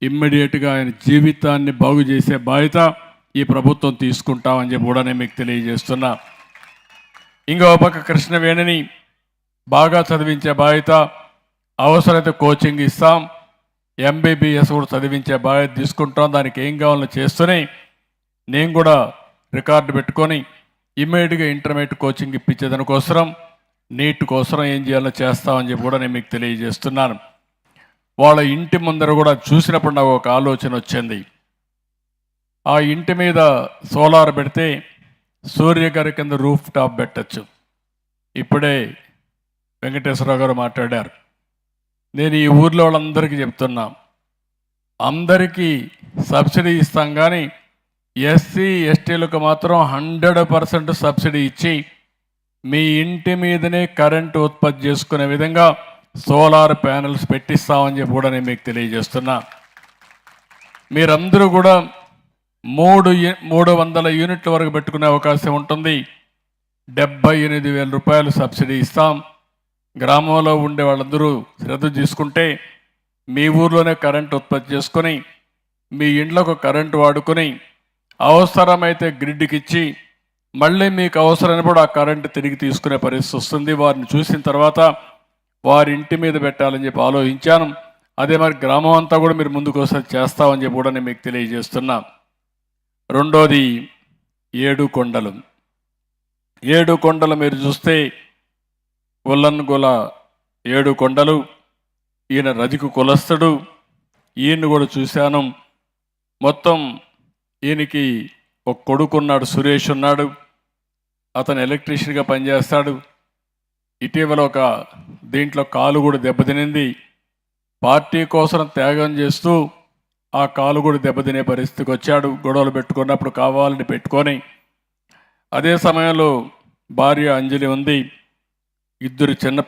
ఇమ్మీడియట్గా ఆయన జీవితాన్ని బాగు చేసే బాధ్యత ఈ ప్రభుత్వం తీసుకుంటామని చెప్పి కూడా నేను మీకు తెలియజేస్తున్నా. ఇంకో పక్క కృష్ణవేణిని బాగా చదివించే బాధ్యత, అవసరమైతే కోచింగ్ ఇస్తాం, ఎంబీబీఎస్ కూడా చదివించే బాధ్యత తీసుకుంటాం. దానికి ఏం కావాలో చేస్తూనే నేను కూడా రికార్డు పెట్టుకొని ఇమ్మీడియట్గా ఇంటర్మీడియట్ కోచింగ్ ఇప్పించేదానికోసం, నీట్ కోసం ఏం చేయాలో చేస్తామని చెప్పి కూడా నేను మీకు తెలియజేస్తున్నాను. వాళ్ళ ఇంటి ముందర కూడా చూసినప్పుడు నాకు ఒక ఆలోచన వచ్చింది. ఆ ఇంటి మీద సోలార్ పెడితే సూర్య గారి కింద రూఫ్ టాప్ పెట్టచ్చు. ఇప్పుడే వెంకటేశ్వరరావు గారు మాట్లాడారు. నేను ఈ ఊర్లో వాళ్ళందరికీ చెప్తున్నా, అందరికీ సబ్సిడీ ఇస్తాం, కానీ ఎస్సీ ఎస్టీలకు మాత్రం 100% సబ్సిడీ ఇచ్చి మీ ఇంటి మీదనే కరెంటు ఉత్పత్తి చేసుకునే విధంగా సోలార్ ప్యానెల్స్ పెట్టిస్తామని చెప్పి కూడా నేను మీకు తెలియజేస్తున్నా. మీరందరూ కూడా 300 యూనిట్ల వరకు పెట్టుకునే అవకాశం ఉంటుంది. 78,000 రూపాయలు సబ్సిడీ ఇస్తాం. గ్రామంలో ఉండే వాళ్ళందరూ శ్రద్ధ తీసుకుంటే మీ ఊర్లోనే కరెంటు ఉత్పత్తి చేసుకొని మీ ఇంట్లోకి కరెంటు వాడుకొని అవసరమైతే గ్రిడ్కి ఇచ్చి మళ్ళీ మీకు అవసరమైనప్పుడు ఆ కరెంటు తిరిగి తీసుకునే పరిస్థితి వస్తుంది. వారిని చూసిన తర్వాత వారి ఇంటి మీద పెట్టాలని చెప్పి ఆలోచించాను. అదే మరి గ్రామం అంతా కూడా మీరు ముందుకు వస్తే చేస్తామని చెప్పి కూడా నేను మీకు తెలియజేస్తున్నా. రెండోది 7 కొండలు. 7 కొండలు మీరు చూస్తే ఉల్లన్గొల 7 కొండలు. ఈయన రజికు కులస్తుడు. ఈయన్ని కూడా చూశాను. మొత్తం ఈయనకి ఒక కొడుకున్నాడు, సురేష్ ఉన్నాడు. అతను ఎలక్ట్రీషియన్గా పనిచేస్తాడు. ఇటీవల ఒక దీంట్లో కాలు కూడా దెబ్బతినింది. పార్టీ కోసం త్యాగం చేస్తూ ఆ కాలు కూడా దెబ్బతినే పరిస్థితికి వచ్చాడు. గొడవలు పెట్టుకున్నప్పుడు కావాలని పెట్టుకొని, అదే సమయంలో భార్య అంజలి ఉంది, 2 చిన్న